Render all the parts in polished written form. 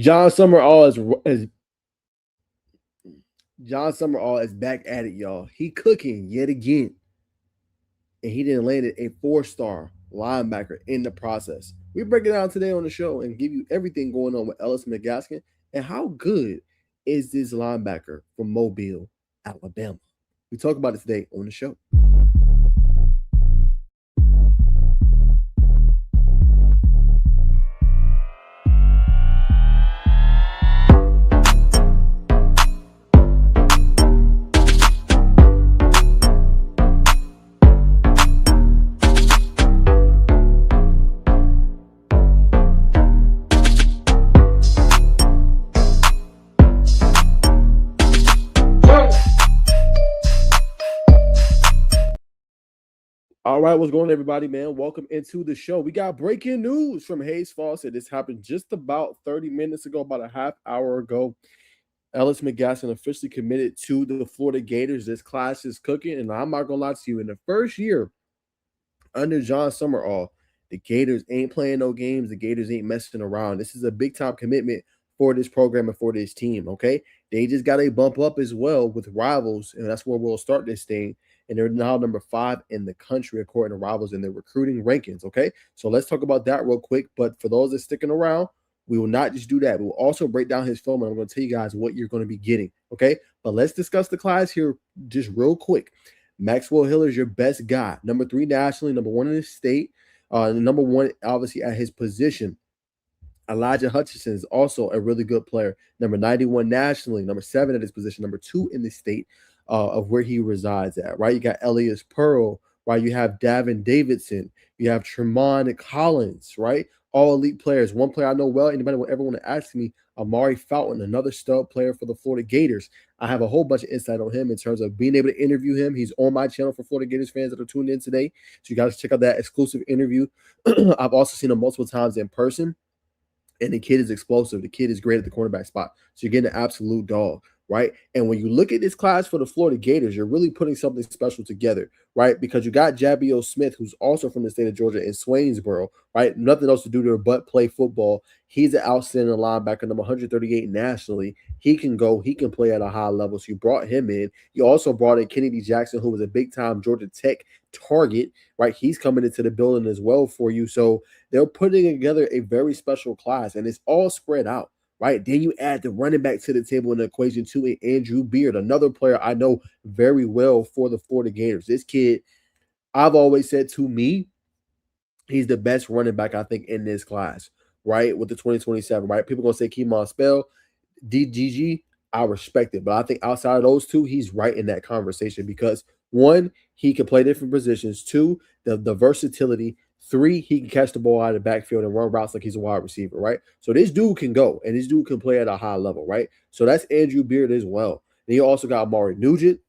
John Sumrall is John Sumrall is back at it, y'all. He cooking yet again, and he didn't land a 4-star linebacker in the process. We break it down today on the show and give you everything going on with Ellis McGaskin and how good is this linebacker from Mobile, Alabama. We talk about it today on the show. All right, what's going on, everybody, man? Welcome into the show. We got breaking news from Hayes Fawcett. This happened just about 30 minutes ago, about a half hour ago. Ellis McGaskin officially committed to the Florida Gators. This class is cooking, and I'm not going to lie to you. In the first year under John Sumrall, the Gators ain't playing no games. The Gators ain't messing around. This is a big-time commitment for this program and for this team, okay? They just got a bump up as well with rivals, and that's where we'll start this thing. And they're now number 5 in the country according to rivals in their recruiting rankings, okay? So let's talk about that real quick. But for those that are sticking around, we will not just do that. We will also break down his film, and I'm going to tell you guys what you're going to be getting, okay? But let's discuss the class here just real quick. Maxwell Hill is your best guy. Number 3 nationally, number 1 in the state, number 1 obviously at his position. Elijah Hutchinson is also a really good player. Number 91 nationally, number 7 at his position, number 2 in the state of where he resides at, right? You got Elias Pearl, right? You have Davin Davidson. You have Tremont Collins, right? All elite players. One player I know well, anybody will ever want to ask me, Amari Fountain, another stud player for the Florida Gators. I have a whole bunch of insight on him in terms of being able to interview him. He's on my channel for Florida Gators fans that are tuned in today. So you guys check out that exclusive interview. I've also seen him multiple times in person. And the kid is explosive. The kid is great at the cornerback spot. So you're getting an absolute dog, right? And when you look at this class for the Florida Gators, you're really putting something special together, right? Because you got Jabio Smith, who's also from the state of Georgia in Swainsboro, right? Nothing else to do there but play football. He's an outstanding linebacker, number 138 nationally. He can go. He can play at a high level. So you brought him in. You also brought in Kennedy Jackson, who was a big-time Georgia Tech target, right? He's coming into the building as well for you. So they're putting together a very special class, and it's all spread out, right? Then you add the running back to the table in the equation too, and Andrew Beard, another player I know very well for the Florida Gators. This kid, I've always said to me, he's the best running back, I think, in this class, right? With the 2027, right? People going to say Keemon Spell, DGG, I respect it. But I think outside of those two, he's right in that conversation because, 1, he can play different positions. 2, the versatility. 3, he can catch the ball out of the backfield and run routes like he's a wide receiver, right? So this dude can go, and this dude can play at a high level, right? So that's Andrew Beard as well. And you also got Amari Nugent,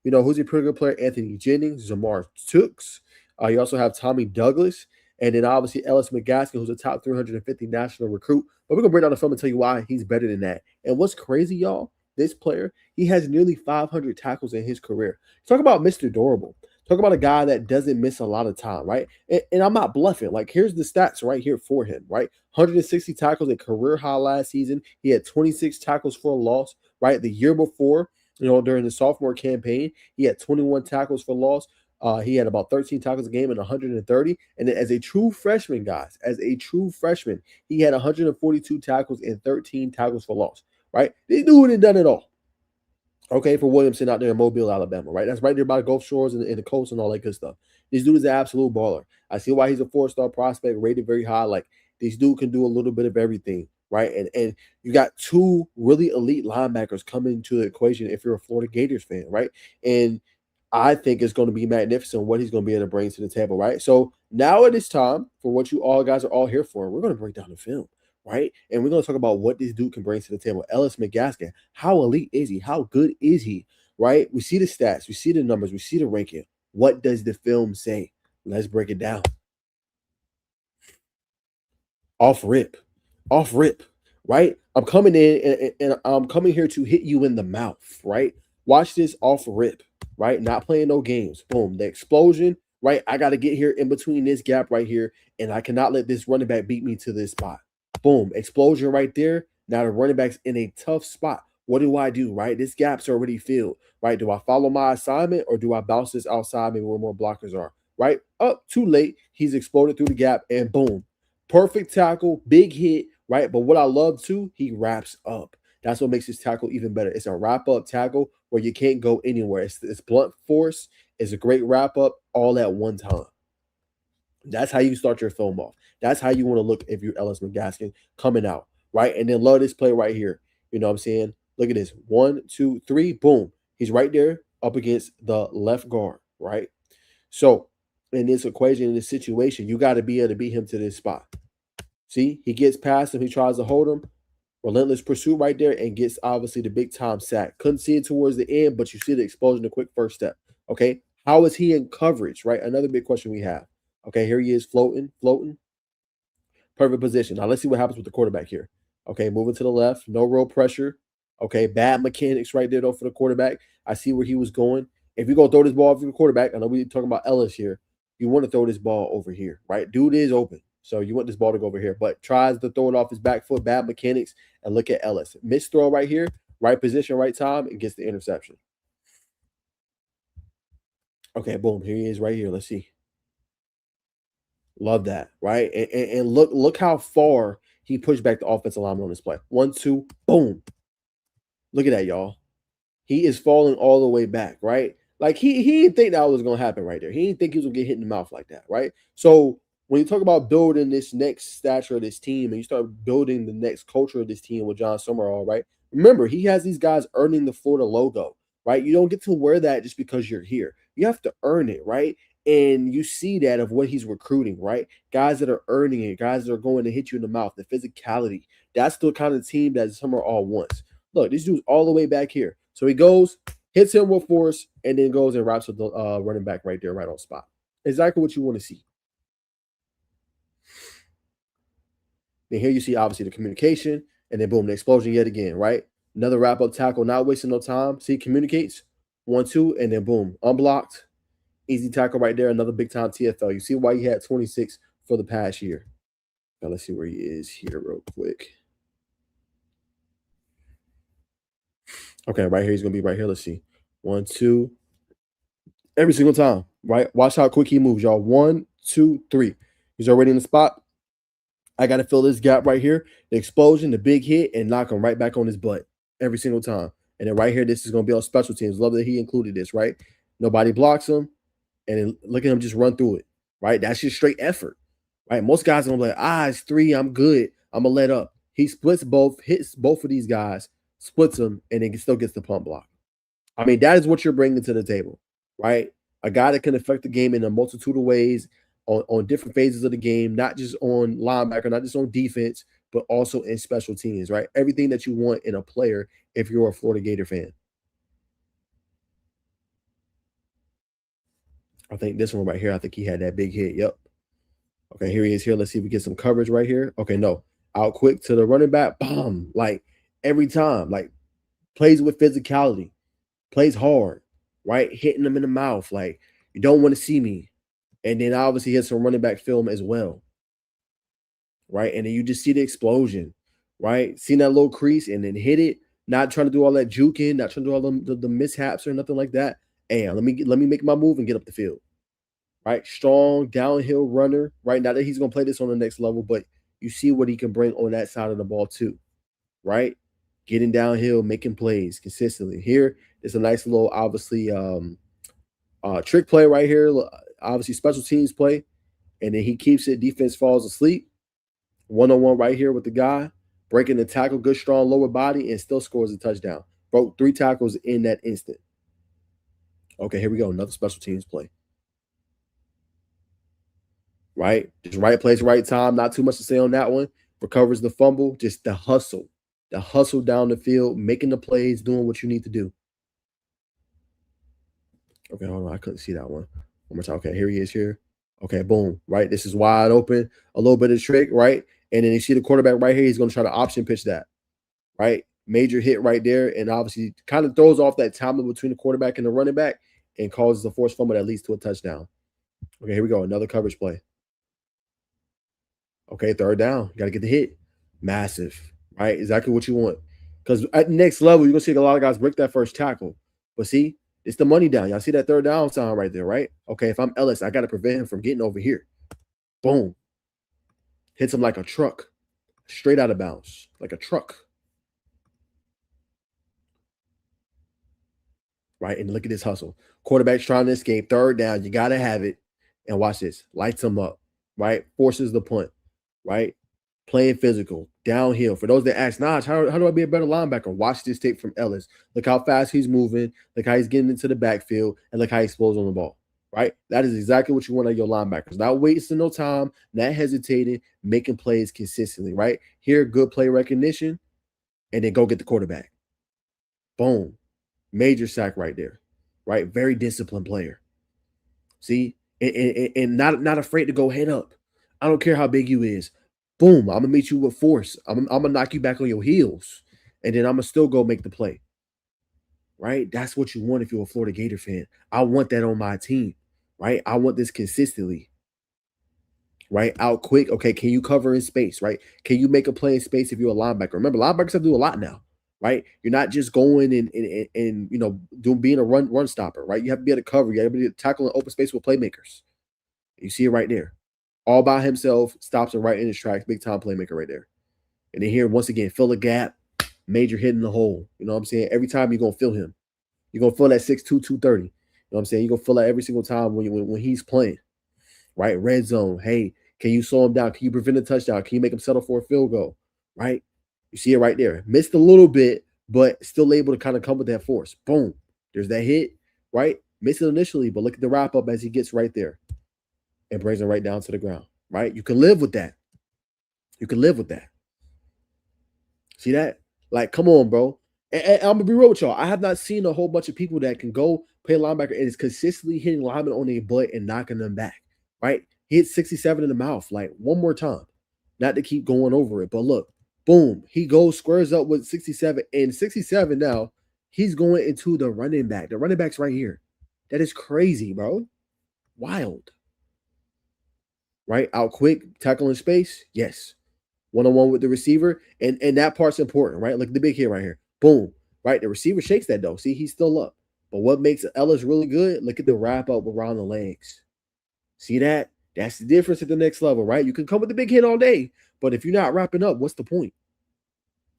who's a pretty good player. Anthony Jennings, Zamar Tooks. You also have Tommy Douglas. And then obviously Ellis McGaskin, who's a top 350 national recruit. But we're going to break down the film and tell you why he's better than that. And what's crazy, y'all, this player, he has nearly 500 tackles in his career. Talk about Mr. Durable. Talk about a guy that doesn't miss a lot of time, right? And I'm not bluffing. Like, here's the stats right here for him, right? 160 tackles, a career high last season. He had 26 tackles for a loss, right? The year before, during the sophomore campaign, he had 21 tackles for loss. He had about 13 tackles a game and 130. And then as a true freshman, guys, he had 142 tackles and 13 tackles for loss, right? This dude had done it all. Okay, for Williamson out there in Mobile, Alabama, right? That's right there by the Gulf Shores and the coast and all that good stuff. This dude is an absolute baller. I see why he's a 4-star prospect, rated very high. Like, this dude can do a little bit of everything, right? And you got 2 really elite linebackers coming to the equation if you're a Florida Gators fan, right? And I think it's going to be magnificent what he's going to be able to bring to the table, right? So now it is time for what you all guys are all here for. We're going to break down the film, right? And we're going to talk about what this dude can bring to the table. Ellis McGaskin, how elite is he? How good is he, right? We see the stats. We see the numbers. We see the ranking. What does the film say? Let's break it down. Off rip, right? I'm coming in and I'm coming here to hit you in the mouth, right? Watch this off rip, right? Not playing no games. Boom, the explosion, right? I got to get here in between this gap right here, and I cannot let this running back beat me to this spot. Boom, explosion right there. Now the running back's in a tough spot. What do I do, right? This gap's already filled, right? Do I follow my assignment or do I bounce this outside maybe where more blockers are, right? Up too late. He's exploded through the gap and boom. Perfect tackle, big hit, right? But what I love too, he wraps up. That's what makes his tackle even better. It's a wrap up tackle where you can't go anywhere. It's blunt force. It's a great wrap up all at one time. That's how you start your film off. That's how you want to look if you're Ellis McGaskin coming out, right? And then love this play right here. You know what I'm saying? Look at this. 1, 2, 3, boom. He's right there up against the left guard, right? So in this equation, in this situation, you got to be able to beat him to this spot. See, he gets past him. He tries to hold him. Relentless pursuit right there and gets obviously the big time sack. Couldn't see it towards the end, but you see the explosion, the quick first step. Okay. How is he in coverage, right? Another big question we have. Okay, here he is floating. Perfect position. Now let's see what happens with the quarterback here. Okay, moving to the left, no real pressure. Okay, bad mechanics right there though for the quarterback. I see where he was going. If you go throw this ball over the quarterback, I know we're talking about Ellis here. You want to throw this ball over here, right? Dude is open. So you want this ball to go over here, but tries to throw it off his back foot, bad mechanics, and look at Ellis. Missed throw right here, right position, right time, and gets the interception. Okay, boom. Here he is right here. Let's see. Love that, right? And look how far he pushed back the offensive lineman on this play. 1, 2, boom. Look at that, y'all. He is falling all the way back, right? Like he didn't think that was gonna happen right there. He didn't think he was gonna get hit in the mouth like that, right? So when you talk about building this next stature of this team and you start building the next culture of this team with John Sumrall, right? Remember, he has these guys earning the Florida logo, right? You don't get to wear that just because you're here. You have to earn it, right? And you see that of what he's recruiting, right? Guys that are earning it, guys that are going to hit you in the mouth, the physicality. That's the kind of team that Sumrall wants. Look, this dude's all the way back here. So he goes, hits him with force, and then goes and wraps with the running back right there, right on spot. Exactly what you want to see. Then here you see obviously the communication, and then boom, the explosion yet again, right? Another wrap up tackle, not wasting no time. See, communicates 1, 2, and then boom, unblocked. Easy tackle right there. Another big time TFL. You see why he had 26 for the past year. Now let's see where he is here real quick. Okay, right here. He's going to be right here. Let's see. 1, 2. Every single time, right? Watch how quick he moves, y'all. 1, 2, 3. He's already in the spot. I got to fill this gap right here. The explosion, the big hit, and knock him right back on his butt every single time. And then right here, this is going to be on special teams. Love that he included this, right? Nobody blocks him. And then look at him just run through it, right? That's just straight effort, right? Most guys are going to be like, it's 3. I'm good. I'm going to let up. He splits both, hits both of these guys, splits them, and then still gets the pump block. I mean, that is what you're bringing to the table, right? A guy that can affect the game in a multitude of ways on different phases of the game, not just on linebacker, not just on defense, but also in special teams, right? Everything that you want in a player if you're a Florida Gator fan. I think this one right here, I think he had that big hit. Yep. Okay, here he is here. Let's see if we get some coverage right here. Okay, no. Out quick to the running back. Boom. Like every time. Like plays with physicality. Plays hard. Right? Hitting them in the mouth. Like, you don't want to see me. And then obviously he has some running back film as well. Right? And then you just see the explosion. Right? Seeing that little crease and then hit it. Not trying to do all that juking. Not trying to do all the mishaps or nothing like that. Hey, let me make my move and get up the field. Right? Strong downhill runner. Right? Now that he's going to play this on the next level, but you see what he can bring on that side of the ball too. Right? Getting downhill, making plays consistently. Here, it's a nice little, obviously, trick play right here. Obviously, special teams play. And then he keeps it. Defense falls asleep. One-on-one right here with the guy. Breaking the tackle, good, strong lower body, and still scores a touchdown. Broke 3 tackles in that instant. Okay, here we go. Another special teams play. Right? Just right place, right time. Not too much to say on that one. Recovers the fumble. Just the hustle. The hustle down the field, making the plays, doing what you need to do. Okay, hold on. I couldn't see that one. One more time. Okay, here he is here. Okay, boom. Right? This is wide open. A little bit of trick, right? And then you see the quarterback right here. He's going to try to option pitch that. Right? Major hit right there. And obviously kind of throws off that timing between the quarterback and the running back and causes a forced fumble that leads to a touchdown. Okay, here we go. Another coverage play. Okay, third down. Got to get the hit. Massive. right? Exactly what you want. Because at the next level, you're gonna see a lot of guys break that first tackle. But see, it's the money down. Y'all see that third down sign right there, right? Okay, if I'm Ellis, I got to prevent him from getting over here. Boom. Hits him like a truck, straight out of bounds, like a truck. Right? And look at this hustle. Quarterback's trying to escape. Third down, you got to have it. And watch this. Lights him up, right? Forces the punt, right? Playing physical, downhill. For those that ask, Naj, how do I be a better linebacker? Watch this tape from Ellis. Look how fast he's moving. Look how he's getting into the backfield. And look how he explodes on the ball, right? That is exactly what you want out of your linebackers. Not wasting no time, not hesitating, making plays consistently, right? Here, good play recognition, and then go get the quarterback. Boom. Major sack right there, right? Very disciplined player. See, and not afraid to go head up. I don't care how big you is. Boom, I'm gonna meet you with force. I'm gonna knock you back on your heels, and then I'm gonna still go make the play. Right? That's what you want if you're a Florida Gator fan. I want that on my team. Right? I want this consistently. Right? Out quick. Okay, can you cover in space? Right? Can you make a play in space if you're a linebacker? Remember, linebackers have to do a lot now. Right? You're not just going and being a run stopper, right? You have to be able to cover, you have to be able to tackle in open space with playmakers. You see it right there. All by himself, stops him right in his tracks, big time playmaker right there. And then here, once again, fill a gap, major hit in the hole. You know what I'm saying? Every time you're gonna feel him. You're gonna feel that 6'2", 230. You know what I'm saying? You're gonna feel that every single time when he's playing. Right? Red zone. Hey, can you slow him down? Can you prevent a touchdown? Can you make him settle for a field goal? Right? You see it right there. Missed a little bit, but still able to kind of come with that force. Boom. There's that hit, right? Missed it initially, but look at the wrap up as he gets right there and brings him right down to the ground, right? You can live with that. You can live with that. See that? Like, come on, bro. And I'm going to be real with y'all. I have not seen a whole bunch of people that can go play linebacker and is consistently hitting linemen on their butt and knocking them back, right? He hit 67 in the mouth, like one more time. Not to keep going over it, but look. Boom. He goes, squares up with 67. And 67 now, he's going into the running back. The running back's right here. That is crazy, bro. Wild. Right? Out quick, tackle in space. Yes. One-on-one with the receiver. And that part's important, right? Look at the big hit right here. Boom. Right? The receiver shakes that, though. See, he's still up. But what makes Ellis really good? Look at the wrap up around the legs. See that? That's the difference at the next level, right? You can come with the big hit all day, but if you're not wrapping up, what's the point?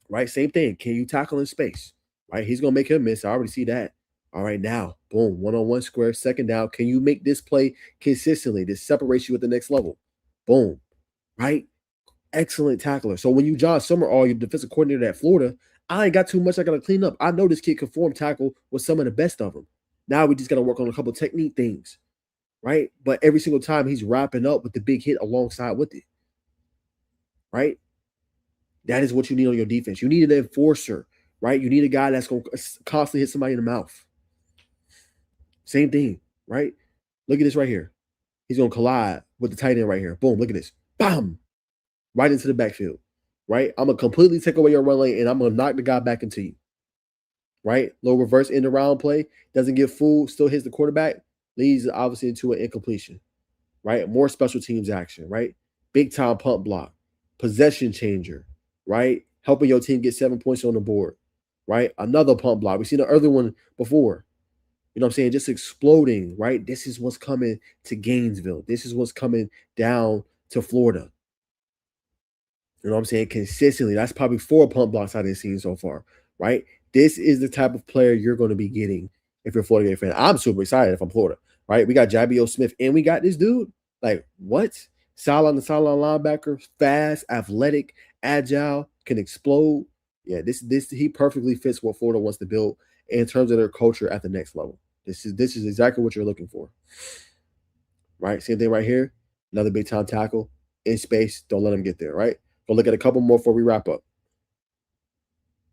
Right? Same thing. Can you tackle in space? Right? He's going to make him miss. I already see that. All right, now, boom, one-on-one square, second down. Can you make this play consistently? This separates you at the next level. Boom. Right? Excellent tackler. So when you John Sumrall, your defensive coordinator at Florida, I ain't got too much I got to clean up. I know this kid can form tackle with some of the best of them. Now we just got to work on a couple technique things. Right? But every single time he's wrapping up with the big hit alongside with it. Right? That is what you need on your defense. You need an enforcer, right? You need a guy that's going to constantly hit somebody in the mouth. Same thing, right? Look at this right here. He's going to collide with the tight end right here. Boom, look at this. Bam! Right into the backfield, right? I'm going to completely take away your run lane, and I'm going to knock the guy back into you, right? Little reverse end around play. Doesn't get fooled, still hits the quarterback. Leads, obviously, into an incompletion, right? More special teams action, right? Big time punt block. Possession changer, right? Helping your team get 7 points on the board, right? Another punt block. We've seen the other one before. You know what I'm saying? Just exploding, right? This is what's coming to Gainesville. This is what's coming down to Florida. You know what I'm saying? Consistently. That's probably 4 punt blocks I've seen so far, right? This is the type of player you're going to be getting if you're a Florida Gator fan. I'm super excited if I'm Florida, right? We got Jabio Smith and we got this dude. Like, what? Sideline to sideline linebacker, fast, athletic, agile, can explode. Yeah, this he perfectly fits what Florida wants to build in terms of their culture at the next level. This is exactly what you're looking for. Right? Same thing right here. Another big time tackle in space. Don't let him get there, right? Go look at a couple more before we wrap up.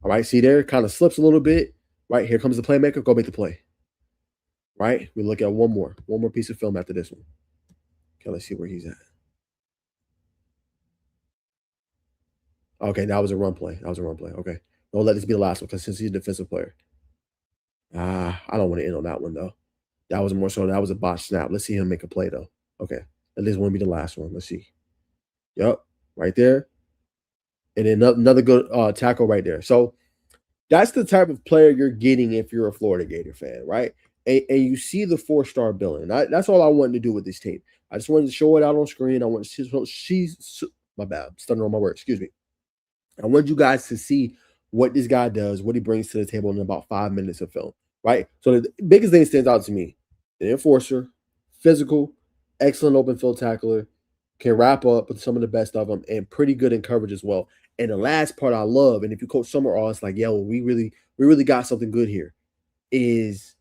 All right, see there, kind of slips a little bit. Right, here comes the playmaker. Go make the play. Right? We look at one more piece of film after this one. Okay, let's see where he's at. Okay, that was a run play. Okay. Don't let this be the last one because since he's a defensive player. I don't want to end on that one, though. That was more so that was a botch snap. Let's see him make a play, though. Okay. At least won't be the last one. Let's see. Yep. Right there. And then another good tackle right there. So that's the type of player you're getting if you're a Florida Gator fan, right? And you see the 4-star billing. That's all I wanted to do with this tape. I just wanted to show it out on screen. I want to see. My bad. I'm stuttering on my words. Excuse me. I want you guys to see what this guy does, what he brings to the table in about 5 minutes of film, right? So the biggest thing that stands out to me: the enforcer, physical, excellent open field tackler, can wrap up with some of the best of them, and pretty good in coverage as well. And the last part I love, and if you coach Sumrall, it's like, yo, we really got something good here. Is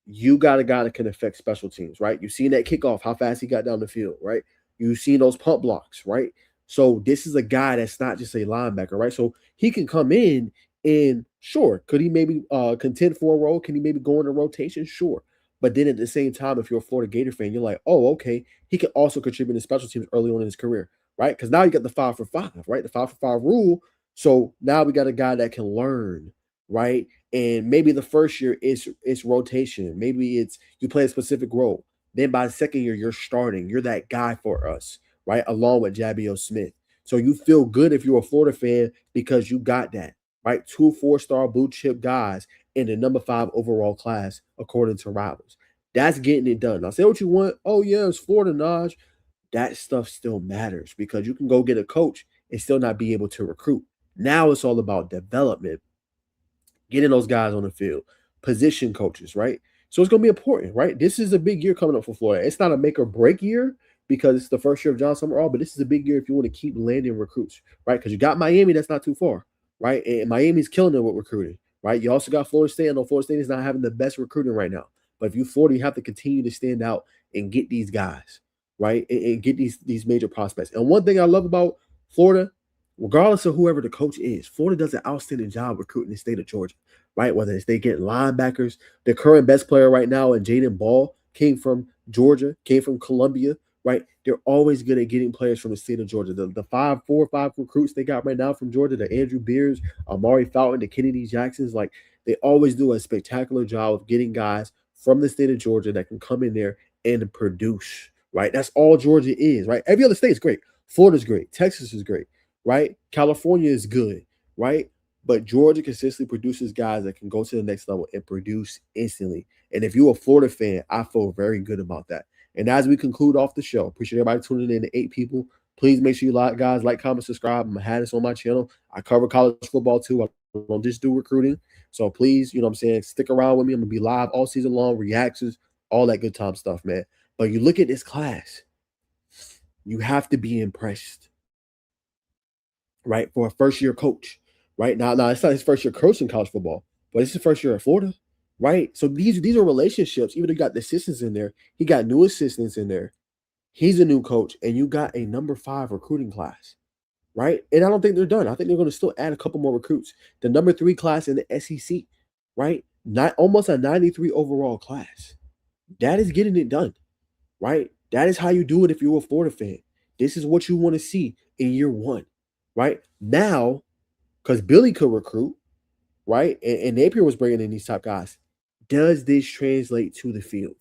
you got a guy that can affect special teams, right? You've seen that kickoff, how fast he got down the field, right? You've seen those pump blocks, right? So this is a guy that's not just a linebacker, right? So he can come in and sure, could he maybe contend for a role? Can he maybe go in a rotation? Sure. But then at the same time, if you're a Florida Gator fan, you're like, oh, okay, he can also contribute to special teams early on in his career, right? Because now you got the 5 for 5, right? The 5 for 5 rule. So now we got a guy that can learn, right? And maybe the first year it's rotation. Maybe it's you play a specific role. Then by the second year, you're starting. You're that guy for us, right? Along with Jabio Smith. So you feel good if you're a Florida fan because you got that, right? 2 4-star blue chip guys in the number 5 overall class, according to Rivals. That's getting it done. Now, say what you want. Oh, yeah, it's Florida, Naj. That stuff still matters because you can go get a coach and still not be able to recruit. Now it's all about development, getting those guys on the field, position coaches, right? So it's going to be important, right? This is a big year coming up for Florida. It's not a make or break year because it's the first year of John Sumrall, but this is a big year if you want to keep landing recruits, right? Because you got Miami, that's not too far, right? And Miami's killing it with recruiting, right? You also got Florida State. I know Florida State is not having the best recruiting right now, but if you Florida, you have to continue to stand out and get these guys, right? And get these major prospects. And one thing I love about Florida, regardless of whoever the coach is, Florida does an outstanding job recruiting the state of Georgia, right? Whether it's they get linebackers, the current best player right now, and Jaden Ball came from Georgia, came from Columbia, right? They're always good at getting players from the state of Georgia. The 4 or 5 recruits they got right now from Georgia, the Andrew Beers, Amari Fountain, the Kennedy Jacksons, like they always do a spectacular job of getting guys from the state of Georgia that can come in there and produce, right? That's all Georgia is, right? Every other state is great. Florida's great. Texas is great, right? California is good, right? But Georgia consistently produces guys that can go to the next level and produce instantly. And if you're a Florida fan, I feel very good about that. And as we conclude off the show, appreciate everybody tuning in, the 8 people. Please make sure you like, comment, subscribe. I'm had this on my channel. I cover college football too. I don't just do recruiting. So please, you know what I'm saying, stick around with me. I'm going to be live all season long, reactions, all that good time stuff, man. But you look at this class, you have to be impressed, right? For a first-year coach. Right now, it's not his first year coaching college football, but it's his first year at Florida, right? So these are relationships. Even though you got the assistants in there, he got new assistants in there. He's a new coach, and you got a number 5 recruiting class, right? And I don't think they're done. I think they're going to still add a couple more recruits. The number 3 class in the SEC, right? Not almost a 93 overall class. That is getting it done, right? That is how you do it if you're a Florida fan. This is what you want to see in year 1, right? Now, because Billy could recruit, right? And Napier was bringing in these top guys. Does this translate to the field?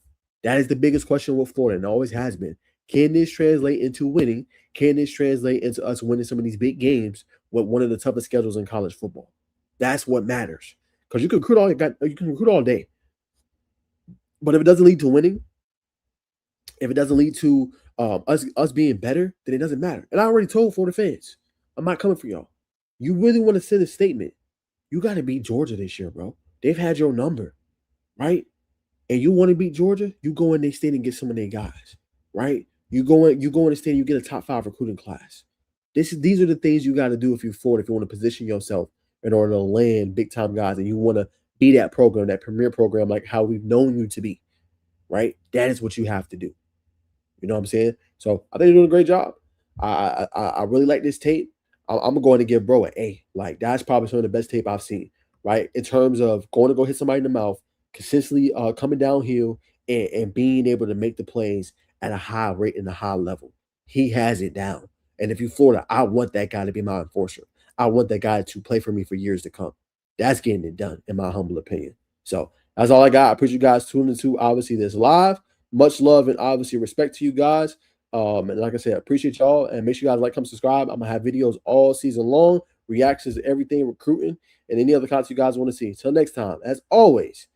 That is the biggest question with Florida, and always has been. Can this translate into winning? Can this translate into us winning some of these big games with one of the toughest schedules in college football? That's what matters. Because you can recruit all day. But if it doesn't lead to winning, if it doesn't lead to us being better, then it doesn't matter. And I already told Florida fans, I'm not coming for y'all. You really want to send a statement, you got to beat Georgia this year, bro. They've had your number, right? And you want to beat Georgia, you go in their state and get some of their guys, right? You go in the state and you get a top 5 recruiting class. These are the things you got to do if you're Florida, if you want to position yourself in order to land big-time guys and you want to be that program, that premier program, like how we've known you to be, right? That is what you have to do. You know what I'm saying? So I think you're doing a great job. I really like this tape. I'm going to give bro an A. Like, that's probably some of the best tape I've seen, right? In terms of going to go hit somebody in the mouth, consistently coming downhill and being able to make the plays at a high rate and a high level. He has it down. And if you're Florida, I want that guy to be my enforcer. I want that guy to play for me for years to come. That's getting it done, in my humble opinion. So that's all I got. I appreciate you guys tuning into, obviously, this live. Much love and obviously respect to you guys. And like I said, appreciate y'all, and make sure you guys like, come subscribe. I'm gonna have videos all season long, reactions to everything, recruiting, and any other content you guys want to see. Until next time, as always,